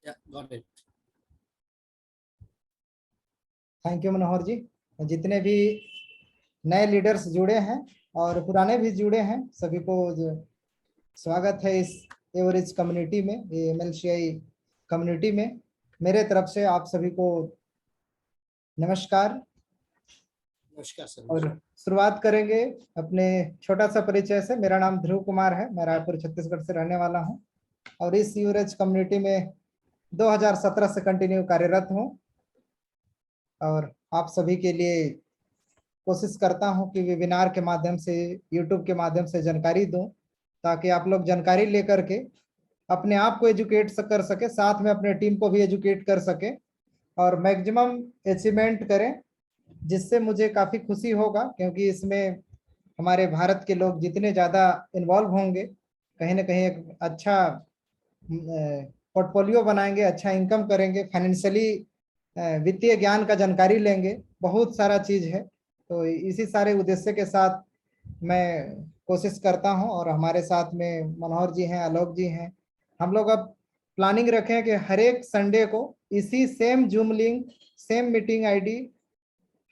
Yeah, got it. Thank you Manohar ji. जितने भी नए लीडर्स जुड़े हैं और पुराने भी जुड़े हैं, सभी को स्वागत है इस एवरेज कम्युनिटी में, MLCI कम्युनिटी में। मेरे तरफ से आप सभी को नमस्कार। नमस्कार सर। और शुरुआत करेंगे अपने छोटा सा परिचय से। मेरा नाम ध्रुव कुमार है, मैं रायपुर छत्तीसगढ़ से रहने वाला हूं और इस एवरेज कम्युनिटी में 2017 से कंटिन्यू कार्यरत हूं और आप सभी के लिए कोशिश करता हूं कि वेबिनार के माध्यम से, यूट्यूब के माध्यम से जानकारी दूं, ताकि आप लोग जानकारी लेकर के अपने आप को एजुकेट कर सके, साथ में अपने टीम को भी एजुकेट कर सके और मैक्सिमम अचीवमेंट करें, जिससे मुझे काफ़ी खुशी होगा, क्योंकि इसमें हमारे भारत के लोग जितने ज़्यादा इन्वॉल्व होंगे, कहीं ना कहीं एक अच्छा पोर्टफोलियो बनाएंगे, अच्छा इनकम करेंगे, फाइनेंशियली वित्तीय ज्ञान का जानकारी लेंगे, बहुत सारा चीज़ है। तो इसी सारे उद्देश्य के साथ मैं कोशिश करता हूं और हमारे साथ में मनोहर जी हैं, आलोक जी हैं। हम लोग अब प्लानिंग रखें कि हर एक संडे को इसी same zoom link, same meeting ID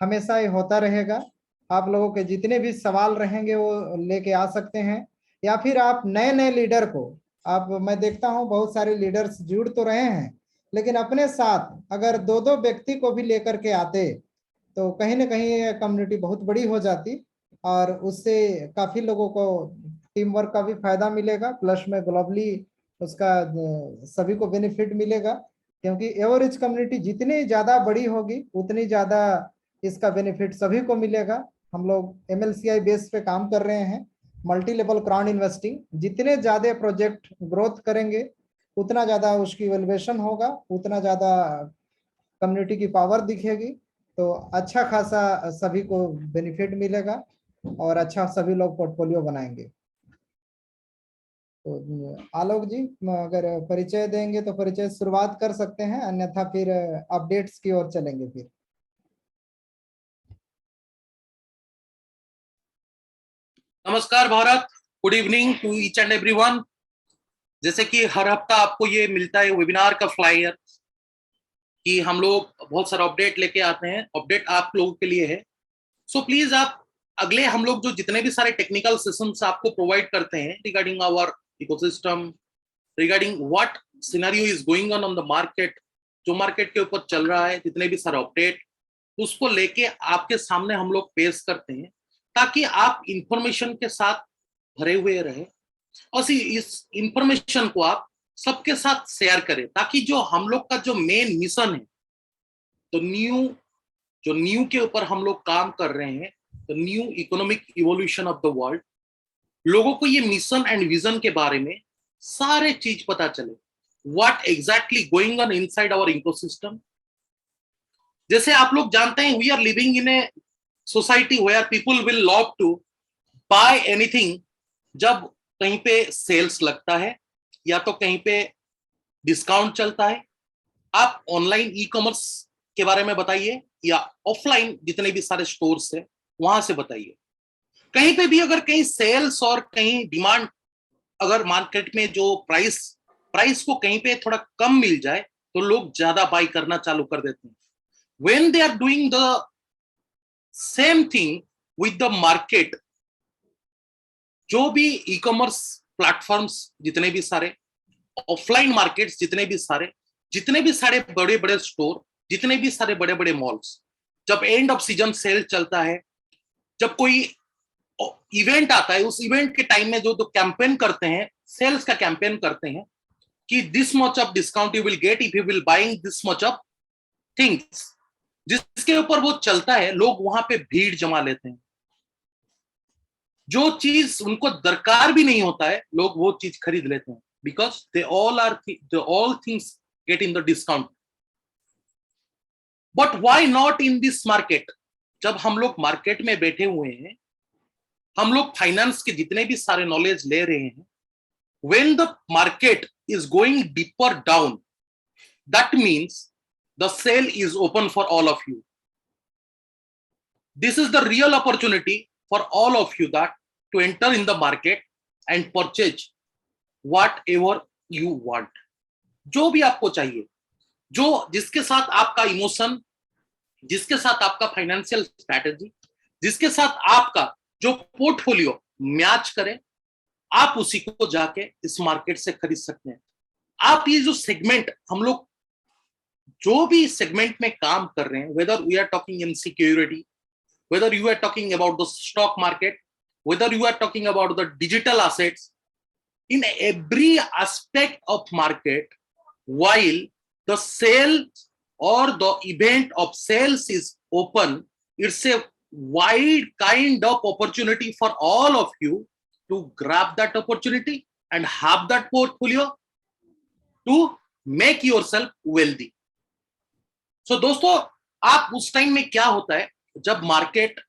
हमेशा ये होता रहेगा। आप लोगों के जितने भी सवाल रहेंगे वो लेके आ सकते हैं, या फिर आप नए नए लीडर को, आप, मैं देखता हूं बहुत सारे लीडर्स जुड़ तो रहे हैं, लेकिन अपने साथ अगर दो दो व्यक्ति को भी लेकर के आते तो कहीं ना कहीं ये कम्युनिटी बहुत बड़ी हो जाती और उससे काफ़ी लोगों को टीम वर्क का भी फायदा मिलेगा, प्लस में ग्लोबली उसका सभी को बेनिफिट मिलेगा। क्योंकि एवरेज कम्युनिटी जितनी ज़्यादा बड़ी होगी उतनी ज़्यादा इसका बेनिफिट सभी को मिलेगा। हम लोग MLCI बेस पे काम कर रहे हैं, मल्टी लेवल क्राउड इन्वेस्टिंग। जितने ज़्यादा प्रोजेक्ट ग्रोथ करेंगे उतना ज़्यादा उसकी वैल्यूएशन होगा, उतना ज़्यादा कम्युनिटी की पावर दिखेगी, तो अच्छा खासा सभी को बेनिफिट मिलेगा और अच्छा सभी लोग पोर्टफोलियो बनाएंगे। तो आलोक जी अगर परिचय देंगे तो परिचय शुरुआत कर सकते हैं, अन्यथा फिर अपडेट्स की ओर चलेंगे। फिर नमस्कार Bharat, good evening to each and everyone. जैसे कि हर हफ्ता आपको ये मिलता है वेबिनार का फ्लायर कि हम लोग बहुत सारा अपडेट लेके आते हैं। अपडेट आप लोगों के लिए है, सो प्लीज आप अगले हम लोग जो जितने भी सारे टेक्निकल सेशंस आपको प्रोवाइड करते हैं regarding our ecosystem, regarding what scenario is going on the market, जो मार्केट के ऊपर चल रहा है, जितने भी सारे अपडेट उसको लेके आपके सामने हम लोग पेश करते हैं, ताकि आप इंफॉर्मेशन के साथ भरे हुए रहे और इस इंफॉर्मेशन को आप सबके साथ शेयर करें, ताकि जो हम लोग का जो मेन मिशन है, तो न्यू के ऊपर हम लोग काम कर रहे हैं, तो new economic evolution of the world, लोगों को ये मिशन एंड विजन के बारे में सारे चीज पता चले, what exactly going on inside our ecosystem. जैसे आप लोग जानते हैं, we are living in a society where people will love to buy anything जब कहीं पे सेल्स लगता है या तो कहीं पे डिस्काउंट चलता है। आप ऑनलाइन ई कॉमर्स के बारे में बताइए या ऑफलाइन जितने भी सारे स्टोर्स है वहां से बताइए। कहीं पे भी अगर कहीं सेल्स और कहीं डिमांड, अगर मार्केट में जो प्राइस को कहीं पे थोड़ा कम मिल जाए तो लोग ज्यादा बाई करना चालू कर देते हैं। When they are doing the same thing with the market, जो भी ई कॉमर्स प्लेटफॉर्म्स जितने भी सारे, ऑफलाइन मार्केट्स जितने भी सारे बड़े बड़े स्टोर, जितने भी सारे बड़े बड़े मॉल्स, जब एंड ऑफ सीजन सेल चलता है, जब कोई इवेंट आता है, उस इवेंट के टाइम में जो कैंपेन करते हैं, सेल्स का कैंपेन करते हैं कि this much of discount you will get if you will buying this much of things, जिसके ऊपर वो चलता है, लोग वहां पे भीड़ जमा लेते हैं। जो चीज उनको दरकार भी नहीं होता है, लोग वो चीज खरीद लेते हैं, because they all things get in the discount. But why not in this market? जब हम लोग मार्केट में बैठे हुए हैं, हम लोग फाइनेंस के जितने भी सारे नॉलेज ले रहे हैं, when the market is going deeper down, that means the sale is open for all of you. This is the real opportunity for all of you that to enter in the market and purchase whatever you want. जो भी आपको चाहिए, जो जिसके साथ आपका emotion, जिसके साथ आपका फाइनेंशियल स्ट्रैटेजी, जिसके साथ आपका जो पोर्टफोलियो मैच करे, आप उसी को जाके इस मार्केट से खरीद सकते हैं। आप ये जो सेगमेंट, हम लोग जो भी सेगमेंट में काम कर रहे हैं, whether we are talking in security, whether you are talking about the stock market, whether you are talking about the digital assets, in every aspect of market, while the sale or the event of sales is open, it's a wide kind of opportunity for all of you to grab that opportunity and have that portfolio to make yourself wealthy. So दोस्तों, आप उस time में क्या होता है जब market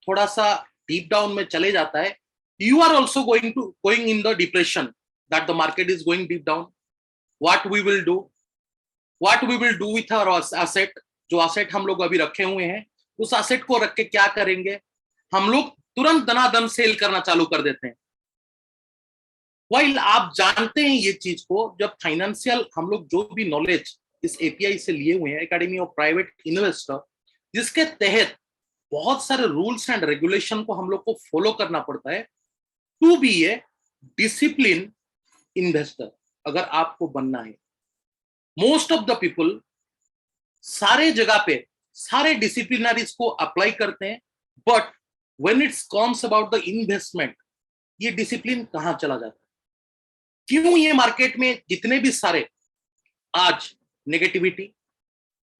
थोड़ा सा डीप डाउन में चले जाता है, you are also going in the depression that the market is going deep down. What we will do with our asset, जो asset हम लोग अभी रखे हुए हैं, उस asset को रख के क्या करेंगे, हम लोग तुरंत दनादन सेल करना चालू कर देते हैं। While आप जानते हैं ये चीज को, जब फाइनेंशियल हम लोग जो भी नॉलेज इस एपीआई से लिए हुए हैं, एकेडमी ऑफ प्राइवेट इन्वेस्टर, जिसके तहत बहुत सारे रूल्स एंड रेगुलेशन को हम लोग को फॉलो करना पड़ता है to be a discipline investor. अगर आपको बनना है, मोस्ट ऑफ द पीपल सारे जगह पे सारे डिसिप्लिनरीज को अप्लाई करते हैं, but when it's comes about the investment, ये डिसिप्लिन कहां चला जाता है? क्यों ये मार्केट में जितने भी सारे आज नेगेटिविटी,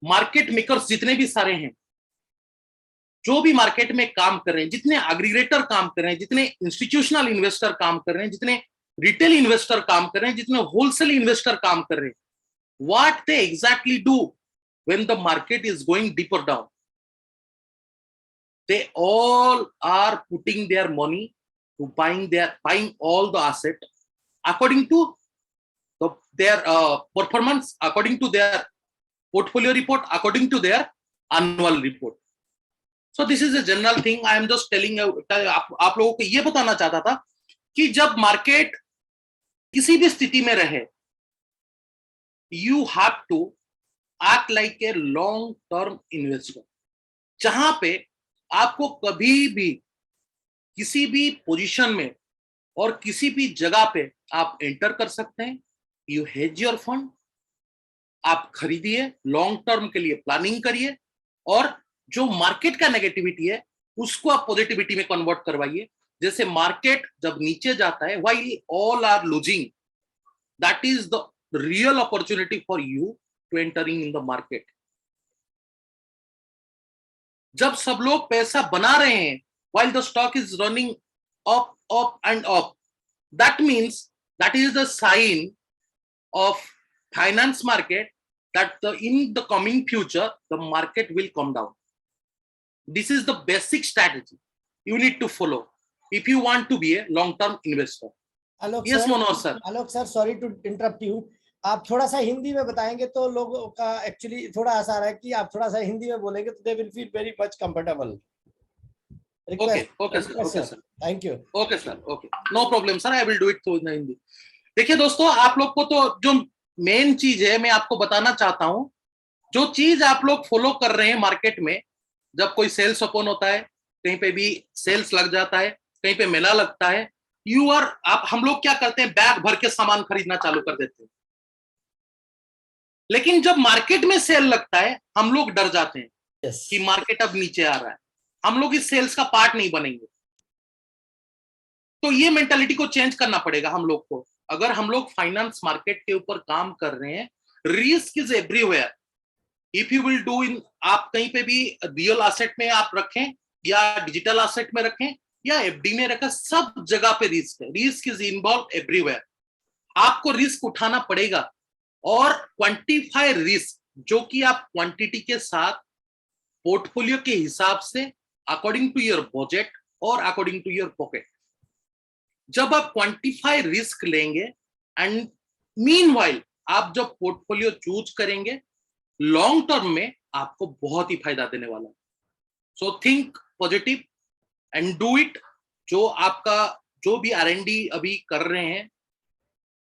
मार्केट मेकर्स जितने भी सारे हैं, जो भी मार्केट में काम कर रहे हैं, जितने एग्रीगेटर काम कर रहे हैं, जितने इंस्टीट्यूशनल इन्वेस्टर काम कर रहे हैं, जितने रिटेल इन्वेस्टर काम कर रहे हैं, जितने होलसेल इन्वेस्टर काम कर रहे हैं, what they exactly do when the market is going deeper down? They all are putting their money to buying all the asset according to their performance, according to their portfolio report, according to their annual report. So this is a general thing. I am just telling you, आप लोगों को ये बताना चाहता था कि जब market किसी भी स्थिति में रहे, you have to act like a long term investor, जहां पे आपको कभी भी किसी भी पोजीशन में और किसी भी जगह पे आप एंटर कर सकते हैं। यू हेज योर फंड, आप खरीदिए, लॉन्ग टर्म के लिए प्लानिंग करिए, और जो मार्केट का नेगेटिविटी है उसको आप पॉजिटिविटी में कन्वर्ट करवाइए। जैसे मार्केट जब नीचे जाता है, while all are losing, that is the real opportunity for you to entering in the market. जब सब लोग पैसा बना रहे हैं, while the stock is running up up and up, that means that is the sign of finance market that in the coming future the market will come down. This is the basic strategy you need to follow if you want to be a long term investor. Alok Yes, sir, Manoj sir. Alok sir, sorry to interrupt you. आप थोड़ा सा हिंदी में बताएंगे तो लोगों का actually थोड़ा आसार है कि आप थोड़ा सा हिंदी में बोलेंगे तो they will feel very much comfortable. Okay sir. Thank you. Okay sir. Okay, no problem sir, I will do it through Hindi. देखिए दोस्तों, आप लोग को तो जो मेन चीज है मैं आपको बताना चाहता हूं, जो चीज आप लोग फॉलो कर रहे हैं मार्केट में, जब कोई सेल्स ओपन होता है, कहीं पे भी सेल्स लग जाता है, कहीं पे मेला लगता है, हम लोग क्या करते हैं, बैग भर के सामान खरीदना चालू कर देते हैं। लेकिन जब मार्केट में सेल लगता है, हम लोग डर जाते हैं कि मार्केट अब नीचे आ रहा है, हम लोग इस सेल्स का पार्ट नहीं बनेंगे। तो ये मेंटालिटी को चेंज करना पड़ेगा हम लोग को। अगर हम लोग फाइनेंस मार्केट के ऊपर काम कर रहे हैं, risk is everywhere. If you will do in, आप कहीं पे भी रियल एसेट में आप रखें या डिजिटल एसेट में रखें या एफडी में रखें, सब जगह पे रिस्क है। Risk is involve everywhere. आपको रिस्क उठाना पड़ेगा और क्वांटिफाई रिस्क, जो कि आप क्वांटिटी के साथ पोर्टफोलियो के हिसाब से अकॉर्डिंग टू योर बजट और अकॉर्डिंग टू योर पॉकेट, जब आप क्वांटिफाई रिस्क लेंगे एंड मीनवाइल आप जब पोर्टफोलियो चूज करेंगे, लॉन्ग टर्म में आपको बहुत ही फायदा देने वाला है। So think positive and do it. जो आपका जो भी R&D अभी कर रहे हैं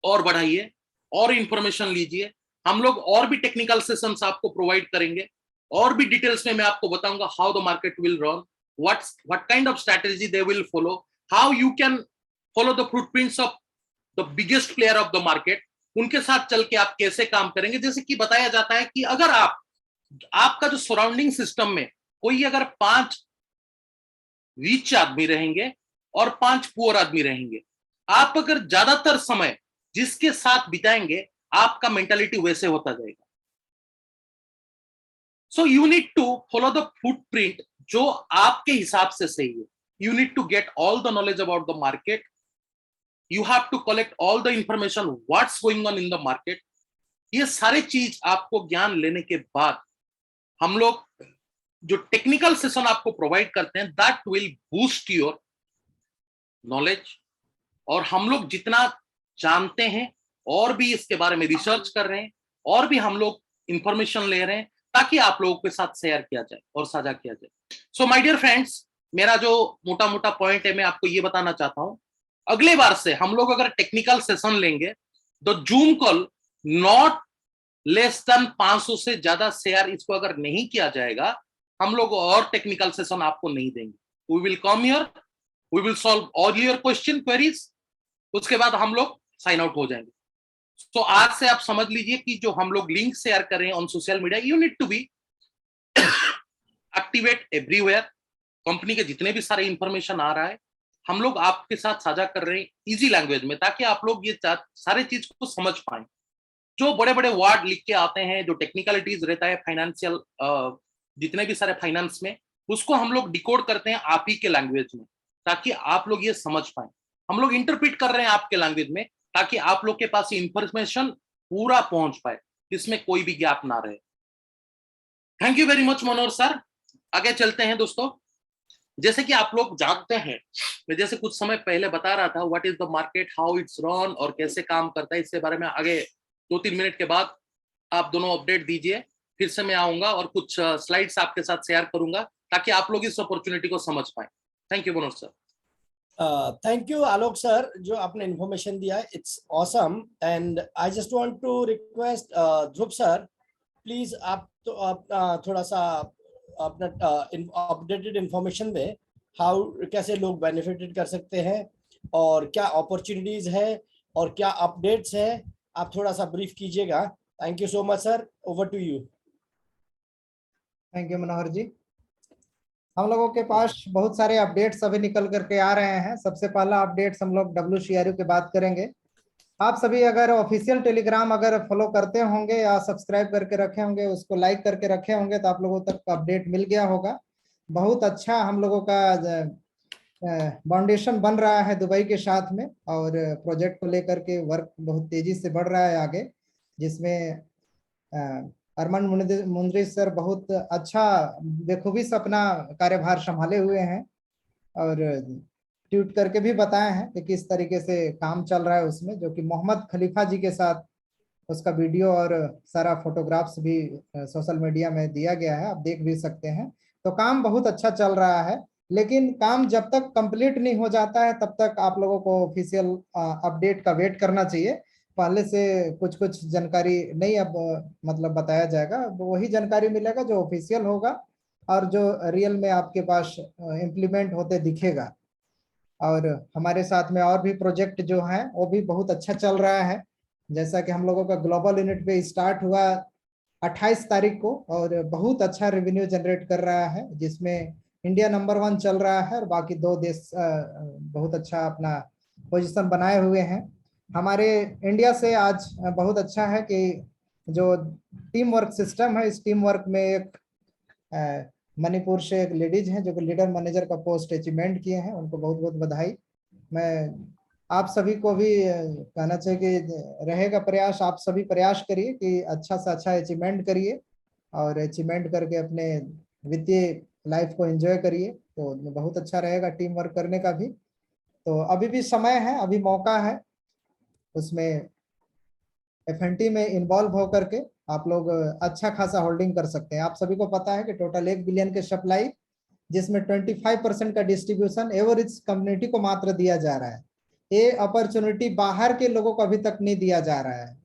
और बढ़ाइए, और इंफॉर्मेशन लीजिए। हम लोग और भी टेक्निकल सेशंस आपको प्रोवाइड करेंगे, और भी डिटेल्स में मैं आपको बताऊंगा how the market will run, what kind of strategy they will follow, how you can follow the footprints of the biggest player of the market, उनके साथ चल के आप कैसे काम करेंगे। जैसे कि बताया जाता है कि अगर आपका जो सराउंडिंग सिस्टम में कोई अगर 5 रिच आदमी रहेंगे और 5 पुअर आदमी रहेंगे, आप अगर ज्यादातर समय जिसके साथ बिताएंगे आपका मेंटालिटी वैसे होता जाएगा। So you need to follow the footprint जो आपके हिसाब से सही है। You need to get all the knowledge about the market, you have to collect all the information what's going on in the market. ये सारे चीज आपको ज्ञान लेने के बाद हम लोग जो टेक्निकल सेशन आपको प्रोवाइड करते हैं that will boost your knowledge. और हम लोग जितना जानते हैं और भी इसके बारे में रिसर्च कर रहे हैं, और भी हम लोग इंफॉर्मेशन ले रहे हैं ताकि आप लोगों के साथ शेयर किया जाए और साझा किया जाए। सो माय डियर फ्रेंड्स, मेरा जो मोटा मोटा पॉइंट है मैं आपको ये बताना चाहता हूं, अगले बार से हम लोग अगर टेक्निकल सेशन लेंगे तो zoom call not less than 500 से ज्यादा शेयर इसको अगर नहीं किया जाएगा, हम लोग और टेक्निकल सेशन आपको नहीं देंगे। We will come here, we will solve all your question queries, उसके बाद हम लोग साइन आउट हो जाएंगे। तो आज से आप समझ लीजिए कि जो हम लोग लिंक शेयर कर रहे हैं on social media, you need to be activate everywhere. Company के जितने भी सारे इंफॉर्मेशन आ रहा है हम लोग आपके साथ साझा कर रहे हैं इजी लैंग्वेज में, ताकि आप लोग ये सारे चीज को समझ पाए। जो बड़े बड़े वर्ड लिख के आते हैं, जो टेक्निकलिटीज रहता है फाइनेंशियल, जितने भी सारे फाइनेंस में, उसको हम लोग डिकोड करते हैं आप ही के लैंग्वेज में, ताकि आप लोग ये समझ पाए। हम लोग इंटरप्रेट कर रहे हैं आपके लैंग्वेज में, ताकि आप लोग के पास इंफॉर्मेशन पूरा पहुंच पाए, इसमें कोई भी गैप ना रहे। Thank you very much Manohar sir. आगे चलते हैं दोस्तों। जैसे कि आप लोग जानते हैं, मैं जैसे कुछ समय पहले बता रहा था what is the market, how it's run और कैसे काम करता है, इसके बारे में आगे 2-3 मिनट के बाद आप दोनों अपडेट दीजिए, फिर से मैं आऊंगा और कुछ स्लाइड्स आपके साथ शेयर करूंगा ताकि आप लोग इस अपॉर्चुनिटी को समझ पाए। Thank you Manohar sir. Thank you Alok sir, जो आपने इन्फॉर्मेशन दिया, it's awesome. And I just want to request Dhruv sir, please आप थोड़ा सा अपना अपडेटेड इन्फॉर्मेशन दें, हाउ कैसे लोग बेनिफिटेड कर सकते हैं और क्या अपॉर्चुनिटीज है और क्या अपडेट्स है, आप थोड़ा सा ब्रीफ कीजिएगा। Thank you so much sir, over to you. Thank you Manohar ji. हम लोगों के पास बहुत सारे अपडेट्स अभी निकल करके आ रहे हैं। सबसे पहला अपडेट्स हम लोग WCRU की बात करेंगे। आप सभी अगर ऑफिशियल टेलीग्राम अगर फॉलो करते होंगे या सब्सक्राइब करके रखे होंगे, उसको लाइक करके रखे होंगे, तो आप लोगों तक अपडेट मिल गया होगा। बहुत अच्छा हम लोगों का फाउंडेशन बन रहा है दुबई के साथ में, और प्रोजेक्ट को लेकर के वर्क बहुत तेजी से बढ़ रहा है आगे, जिसमें अरमान मुंदरी सर बहुत अच्छा बेखूबी से अपना कार्यभार संभाले हुए हैं, और ट्वीट करके भी बताए हैं कि किस तरीके से काम चल रहा है उसमें, जो कि मोहम्मद खलीफा जी के साथ उसका वीडियो और सारा फोटोग्राफ्स भी सोशल मीडिया में दिया गया है, आप देख भी सकते हैं। तो काम बहुत अच्छा चल रहा है, लेकिन काम जब तक कंप्लीट नहीं हो जाता है तब तक आप लोगों को ऑफिशियल अपडेट का वेट करना चाहिए। पहले से कुछ कुछ जानकारी नहीं अब मतलब बताया जाएगा, वही जानकारी मिलेगा जो ऑफिशियल होगा और जो रियल में आपके पास इम्प्लीमेंट होते दिखेगा। और हमारे साथ में और भी प्रोजेक्ट जो है वो भी बहुत अच्छा चल रहा है, जैसा कि हम लोगों का ग्लोबल यूनिट पे स्टार्ट हुआ 28 तारीख को, और बहुत अच्छा रेवेन्यू जनरेट कर रहा है, जिसमें इंडिया नंबर 1 चल रहा है और बाकी 2 देश बहुत अच्छा अपना पोजीशन बनाए हुए हैं। हमारे इंडिया से आज बहुत अच्छा है कि जो टीम वर्क सिस्टम है, इस टीम वर्क में एक मणिपुर से एक लेडीज हैं जो कि लीडर मैनेजर का पोस्ट अचीवमेंट किए हैं, उनको बहुत बहुत बधाई। मैं आप सभी को भी कहना चाहिए कि रहेगा प्रयास, आप सभी प्रयास करिए कि अच्छा से अच्छा अचीवमेंट करिए और अचीवमेंट करके अपने वित्तीय लाइफ को एंजॉय करिए, तो बहुत अच्छा रहेगा टीम वर्क करने का भी। तो अभी भी समय है, अभी मौका है, उसमें FNT में इन्वॉल्व होकर के आप लोग अच्छा खासा होल्डिंग कर सकते हैं। आप सभी को पता है कि टोटल 1 बिलियन के सप्लाई, जिसमें 25% का डिस्ट्रीब्यूशन एवरेज कम्युनिटी को मात्र दिया जा रहा है। ये अपॉर्चुनिटी बाहर के लोगों को अभी तक नहीं दिया जा रहा है।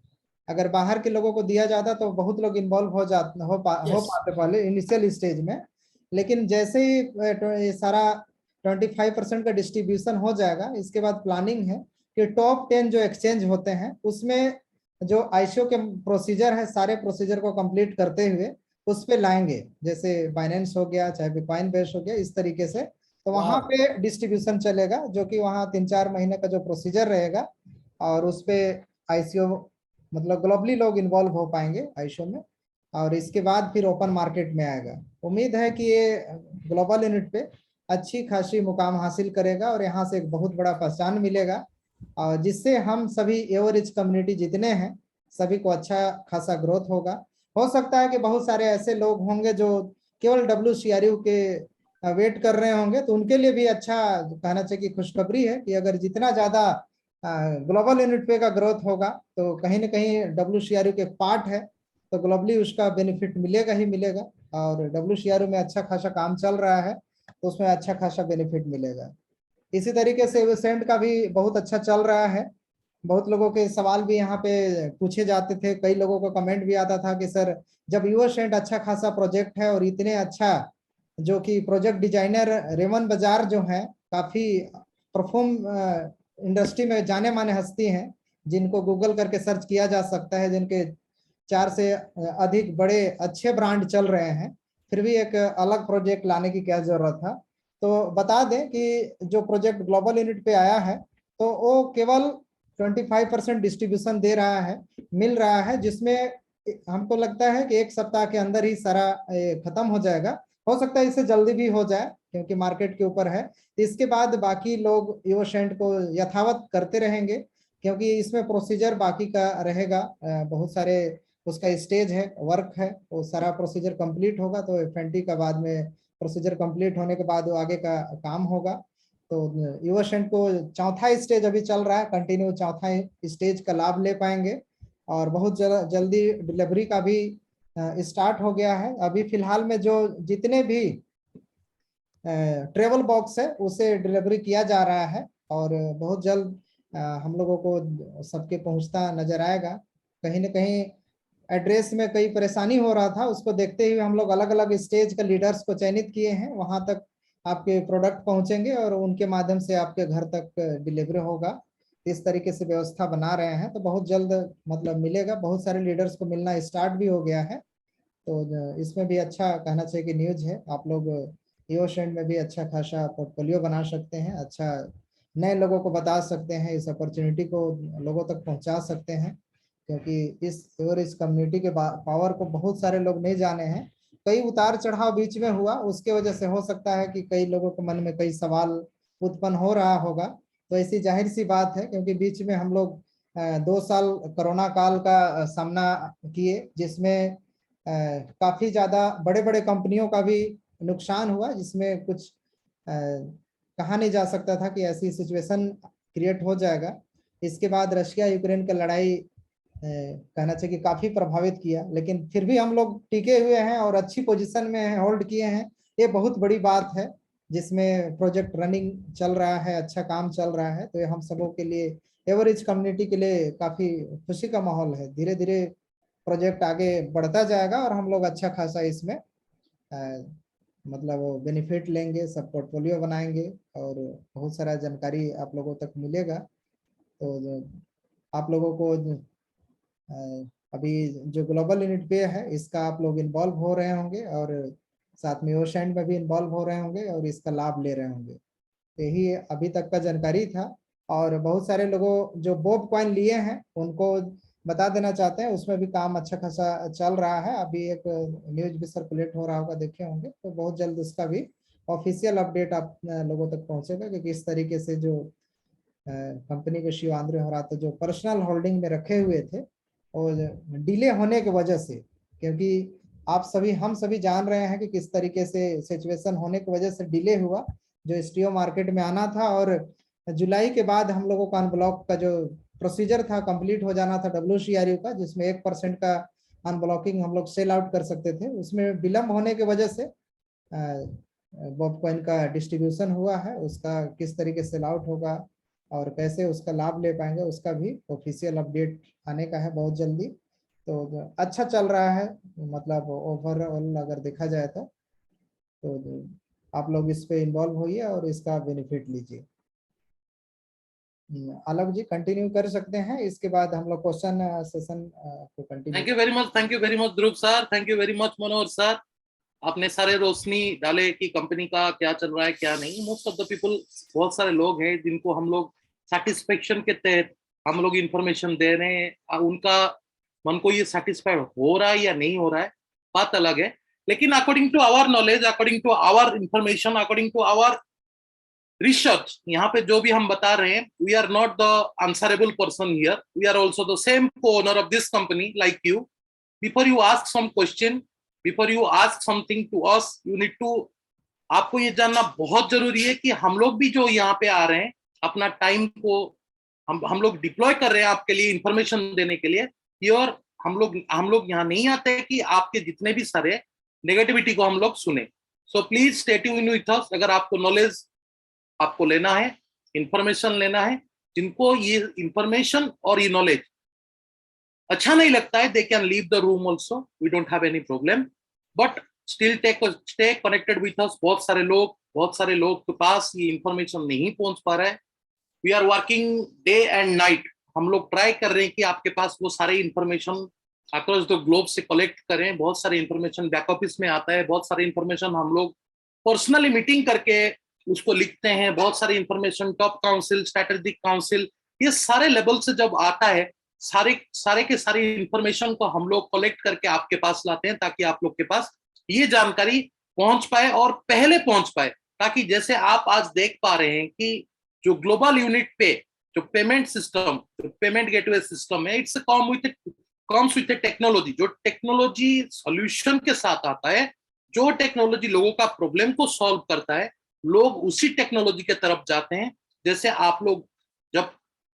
अगर बाहर के लोगों को दिया जाता तो बहुत लोग इन्वॉल्व हो पाते पहले इनिशियल स्टेज में, लेकिन जैसे ही ये सारा 25% का डिस्ट्रीब्यूशन हो जाएगा, इसके बाद प्लानिंग है कि टॉप 10 जो एक्सचेंज होते हैं उसमें जो आईसीओ के प्रोसीजर है, सारे प्रोसीजर को कंप्लीट करते हुए उस पे लाएंगे, जैसे बाइनेंस हो गया, चाहे बिटकॉइन बेस हो गया, इस तरीके से। तो वहां पे डिस्ट्रीब्यूशन चलेगा, जो कि वहां 3-4 महीने का जो प्रोसीजर रहेगा, और उस पे आईसीओ मतलब ग्लोबली लोग इन्वॉल्व हो पाएंगे आईसीओ में, और इसके बाद फिर ओपन मार्केट में आएगा। उम्मीद है कि ये ग्लोबल यूनिट पे अच्छी खासी मुकाम हासिल करेगा और यहाँ से एक बहुत बड़ा पहचान मिलेगा, और जिससे हम सभी एवरेज कम्युनिटी जितने हैं सभी को अच्छा खासा ग्रोथ होगा। हो सकता है कि बहुत सारे ऐसे लोग होंगे जो केवल WCRU के वेट कर रहे होंगे, तो उनके लिए भी अच्छा कहना चाहिए कि खुशखबरी है कि अगर जितना ज्यादा ग्लोबल यूनिट पे का ग्रोथ होगा तो कहीं ना कहीं WCRU के पार्ट है, तो ग्लोबली उसका बेनिफिट मिलेगा ही मिलेगा, और WCRU में अच्छा खासा काम चल रहा है तो उसमें अच्छा खासा बेनिफिट मिलेगा। इसी तरीके से वेसेंट का भी बहुत अच्छा चल रहा है। बहुत लोगों के सवाल भी यहाँ पे पूछे जाते थे, कई लोगों को कमेंट भी आता था कि सर जब यूएसेंट अच्छा खासा प्रोजेक्ट है और इतने अच्छा जो कि प्रोजेक्ट डिजाइनर रेमन बाजार जो है काफी परफॉर्म इंडस्ट्री में जाने माने हस्ती हैं, जिनको गूगल करके सर्च किया जा सकता है, जिनके 4 से अधिक बड़े अच्छे ब्रांड चल रहे हैं, फिर भी एक अलग प्रोजेक्ट लाने की क्या जरूरत था। तो बता दें कि जो प्रोजेक्ट ग्लोबल यूनिट पे आया है तो वो केवल 25% डिस्ट्रीब्यूशन दे रहा है, मिल रहा है, जिसमें हमको लगता है कि 1 सप्ताह के अंदर ही सारा खत्म हो जाएगा। हो सकता है इससे जल्दी भी हो जाए क्योंकि मार्केट के ऊपर है। इसके बाद बाकी लोग यूसेंट को यथावत करते रहेंगे, क्योंकि इसमें प्रोसीजर बाकी का रहेगा, बहुत सारे उसका स्टेज है, वर्क है, वो सारा प्रोसीजर कंप्लीट होगा तो FNT का बाद में प्रोसीजर कंप्लीट होने के बाद वो आगे का काम होगा। तो यूएसेंट को चौथा स्टेज अभी चल रहा है, कंटिन्यू चौथा स्टेज का लाभ ले पाएंगे, और बहुत जल्दी डिलीवरी का भी स्टार्ट हो गया है। अभी फिलहाल में जो जितने भी ट्रेवल बॉक्स है उसे डिलीवरी किया जा रहा है, और बहुत जल्द हम लोगों को सबके पहुंचता नजर आएगा। कहीं ना कहीं एड्रेस में कई परेशानी हो रहा था, उसको देखते हुए हम लोग अलग अलग स्टेज के लीडर्स को चयनित किए हैं, वहां तक आपके प्रोडक्ट पहुंचेंगे और उनके माध्यम से आपके घर तक डिलीवरी होगा। इस तरीके से व्यवस्था बना रहे हैं, तो बहुत जल्द मतलब मिलेगा। बहुत सारे लीडर्स को मिलना स्टार्ट भी हो गया है, तो इसमें भी अच्छा कहना चाहिए कि न्यूज है। आप लोग यूसेंट में भी अच्छा खासा पोर्टफोलियो बना सकते हैं, अच्छा नए लोगों को बता सकते हैं, इस अपॉर्चुनिटी को लोगों तक पहुंचा सकते हैं, क्योंकि इस कम्युनिटी के पावर को बहुत सारे लोग नहीं जाने हैं। कई उतार चढ़ाव बीच में हुआ, उसके वजह से हो सकता है कि कई लोगों के मन में कई सवाल उत्पन्न हो रहा होगा। तो ऐसी जाहिर सी बात है, क्योंकि बीच में हम लोग 2 साल कोरोना काल का सामना किए, जिसमें काफी ज्यादा बड़े बड़े कंपनियों का भी नुकसान हुआ, जिसमें कुछ कहा नहीं जा सकता था कि ऐसी सिचुएशन क्रिएट हो जाएगा। इसके बाद रशिया यूक्रेन की लड़ाई कहना चाहिए कि काफी प्रभावित किया, लेकिन फिर भी हम लोग टिके हुए हैं और अच्छी पोजीशन में होल्ड किए हैं। ये बहुत बड़ी बात है, जिसमें प्रोजेक्ट रनिंग चल रहा है, अच्छा काम चल रहा है, तो ये हम सबों के लिए, एवरेज कम्युनिटी के लिए काफी खुशी का माहौल है। धीरे धीरे प्रोजेक्ट आगे बढ़ता जाएगा और हम लोग अच्छा खासा इसमें मतलब बेनिफिट लेंगे, सब पोर्टफोलियो बनाएंगे और बहुत सारा जानकारी आप लोगों तक मिलेगा। तो आप लोगों को अभी जो ग्लोबल यूनिट पे है इसका आप लोग इन्वॉल्व हो रहे होंगे, और साथ में ओशैंड में भी इन्वॉल्व हो रहे होंगे और इसका लाभ ले रहे होंगे। यही अभी तक का जानकारी था। और बहुत सारे लोगों जो बोब कॉइन लिए हैं उनको बता देना चाहते हैं, उसमें भी काम अच्छा खासा चल रहा है। अभी एक न्यूज भी सर्कुलेट हो रहा होगा, देखे होंगे, तो बहुत जल्द उसका भी ऑफिशियल अपडेट आप लोगों तक पहुंचेगा कि किस तरीके से जो कंपनी के शिव आंद्रे होराता जो पर्सनल होल्डिंग में रखे हुए थे और डिले होने की वजह से, क्योंकि आप सभी हम सभी जान रहे हैं कि किस तरीके से सिचुएशन होने की वजह से डिले हुआ, जो एसटीओ मार्केट में आना था और जुलाई के बाद हम लोगों का अनब्लॉक का जो प्रोसीजर था कंप्लीट हो जाना था WCRU का, जिसमें 1% का अनब्लॉकिंग हम लोग सेल आउट कर सकते थे, उसमें विलंब होने की वजह से बॉब कॉइन का डिस्ट्रीब्यूशन हुआ है। उसका किस तरीके से सेल आउट होगा और कैसे उसका लाभ ले पाएंगे, उसका भी ऑफिशियल अपडेट आने का है बहुत जल्दी। अच्छा चल रहा है, मतलब ओवरऑल अगर देखा जाए तो आप लोग इस पे इन्वॉल्व होइए और इसका बेनिफिट लीजिए। आलोक जी कंटिन्यू कर सकते हैं, इसके बाद हम लोग क्वेश्चन सेशन को continue. Thank you very much Dhruv sir, thank you very much Manohar sir. आपने सारे रोशनी डाले कि कंपनी का क्या चल रहा है क्या नहीं। मोस्ट ऑफ द पीपल, बहुत सारे लोग हैं जिनको हम लोग सेटिस्फेक्शन के तहत हम लोग इंफॉर्मेशन दे रहे हैं। उनका मन को ये सेटिस्फाइड हो रहा है या नहीं हो रहा है, बात अलग है। लेकिन according to our knowledge, according to our information, according to our research, यहाँ पे जो भी हम बता रहे हैं, we are not the answerable person here, we are also the same owner of this company like you. Before you ask some question, before you ask something to us, you need to, आपको ये जानना बहुत जरूरी है कि हम लोग भी जो यहाँ पे आ रहे हैं, अपना टाइम को हम लोग डिप्लॉय कर रहे हैं आपके लिए इंफॉर्मेशन देने के लिए। और हम लोग यहाँ नहीं आते कि आपके जितने भी सारे नेगेटिविटी को हम लोग सुने। So please stay tuned with us. अगर आपको नॉलेज आपको लेना है, इंफॉर्मेशन लेना है, जिनको ये इंफॉर्मेशन और ये नॉलेज अच्छा नहीं लगता है, they can leave the room also, we don't have any problem, but still stay connected with us. बहुत सारे लोग के पास ये इंफॉर्मेशन नहीं पहुंच पा रहा है। We are working day and night, हम लोग ट्राई कर रहे हैं कि आपके पास वो सारे इंफॉर्मेशन अक्रॉस द ग्लोब से कलेक्ट करें। बहुत सारे इंफॉर्मेशन बैक ऑफिस में आता है, बहुत सारे इंफॉर्मेशन हम लोग पर्सनली मीटिंग करके उसको लिखते हैं। बहुत सारी information top council, strategic council, ये सारे लेवल से जब आता है, सारे के सारी इंफॉर्मेशन को हम लोग कलेक्ट करके आपके पास लाते हैं, ताकि आप लोग के पास ये जानकारी पहुंच पाए और पहले पहुंच पाए। ताकि जैसे आप आज देख पा रहे हैं कि जो ग्लोबल यूनिट पे जो पेमेंट सिस्टम, जो पेमेंट गेटवे सिस्टम है, इट्स कम्स विथ टेक्नोलॉजी। जो टेक्नोलॉजी सॉल्यूशन के साथ आता है, जो टेक्नोलॉजी लोगों का प्रॉब्लम को सॉल्व करता है, लोग उसी टेक्नोलॉजी के तरफ जाते हैं। जैसे आप लोग जब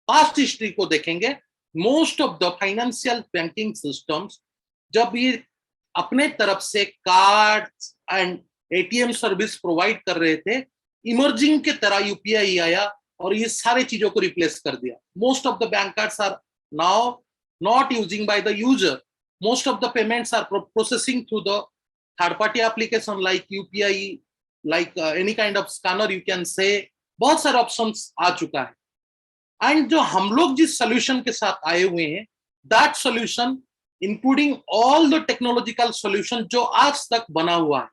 पास्ट हिस्ट्री को देखेंगे, most of the financial banking systems जब ये अपने तरफ से card and ATM service provide कर रहे थे, इमर्जिंग के तरह यूपीआई आया और ये सारे चीजों को रिप्लेस कर दिया। Most of the bank cards are now not using by the user. Most of the payments are processing through the third party application like UPI, like any kind of scanner you can say। बहुत सारे options आ चुका है। And जो हम लोग जिस solution के साथ आए हुए हैं, that solution including all the technological solution जो आज तक बना हुआ है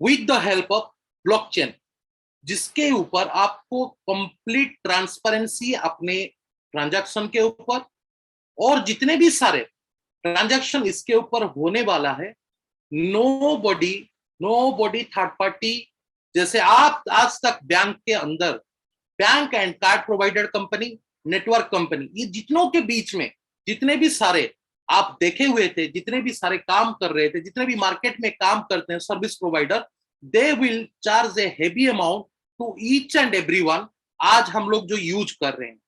with the help of blockchain, जिसके ऊपर आपको कंप्लीट ट्रांसपेरेंसी अपने ट्रांजैक्शन के ऊपर और जितने भी सारे ट्रांजैक्शन इसके ऊपर होने वाला है, नो बॉडी थर्ड पार्टी, जैसे आप आज तक बैंक के अंदर bank and card provider company, network company, ये जितनों के बीच में जितने भी सारे आप देखे हुए थे, जितने भी सारे काम कर रहे थे, जितने भी मार्केट में काम करते हैं service provider, they will charge a heavy amount to each and everyone. आज हम लोग जो यूज कर रहे हैं,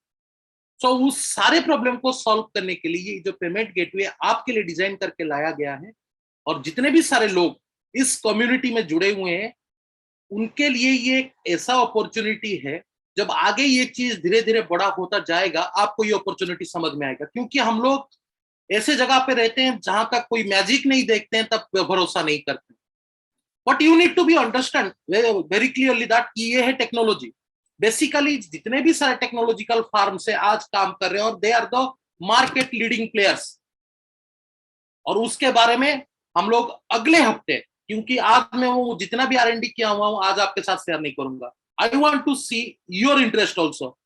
तो उस सारे प्रॉब्लम को सॉल्व करने के लिए ये जो पेमेंट गेटवे आपके लिए डिजाइन करके लाया गया है, और जितने भी सारे लोग इस कम्युनिटी में जुड़े हुए हैं, उनके लिए ये एक ऐसा अपॉर्चुनिटी है। जब आगे ये चीज धीरे धीरे बड़ा होता जाएगा, आपको ये अपॉर्चुनिटी समझ में आएगा। क्योंकि हम लोग ऐसे जगह पे रहते हैं जहां तक कोई मैजिक नहीं देखते हैं, तब भरोसा नहीं करते। But you need to be understand very clearly that ये है टेक्नोलॉजी। बेसिकली जितने भी सारे टेक्नोलॉजिकल फार्म से आज काम कर रहे हैं, और they are the market leading players. और उसके बारे में हम लोग अगले हफ्ते, क्योंकि आज मैं वो जितना भी R&D किया हुआ हूं, आज आपके साथ शेयर नहीं करूंगा। I want to see your interest also.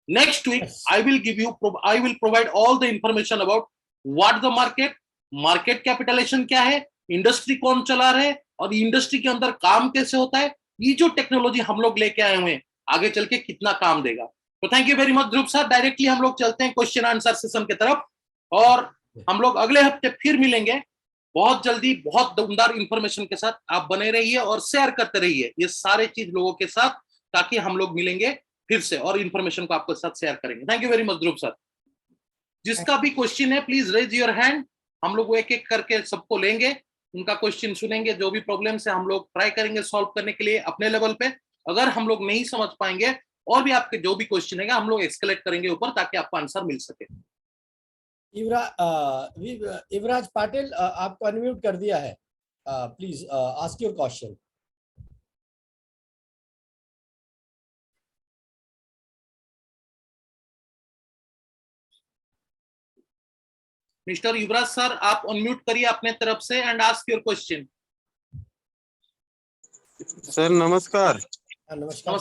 Next week I will provide all the information about what the market capitalization क्या है, इंडस्ट्री कौन चला रहे हैं, और इंडस्ट्री के अंदर काम कैसे होता है। ये जो टेक्नोलॉजी हम लोग लेके आए हुए हैं, आगे चल के कितना काम देगा। तो thank you very much Dhruv sir. Directly हम लोग चलते हैं क्वेश्चन आंसर सेशन की तरफ, और हम लोग अगले हफ्ते फिर मिलेंगे बहुत जल्दी, बहुत दमदार इंफॉर्मेशन के साथ। आप बने रहिए और शेयर करते रहिए ये सारे चीज लोगों के साथ, ताकि हम लोग मिलेंगे फिर से और इंफॉर्मेशन को आपके साथ शेयर करेंगे। Thank you very much Dhruv sir. जिसका भी क्वेश्चन है प्लीज रेज योर हैंड, हम लोग एक एक करके सबको लेंगे, उनका क्वेश्चन सुनेंगे। जो भी प्रॉब्लम है हम लोग ट्राई करेंगे सॉल्व करने के लिए अपने लेवल पे। अगर हम लोग नहीं समझ पाएंगे, और भी आपके जो भी क्वेश्चन है हम लोग एक्सकलेक्ट करेंगे ऊपर, ताकि आपको आंसर मिल सके। युवराज पाटिल, आपको अनम्यूट कर दिया है, please ask your question. Mister Yuvraj sir, आप अनम्यूट करिए अपने तरफ से and ask your question. Sir नमस्कार। नमस्कार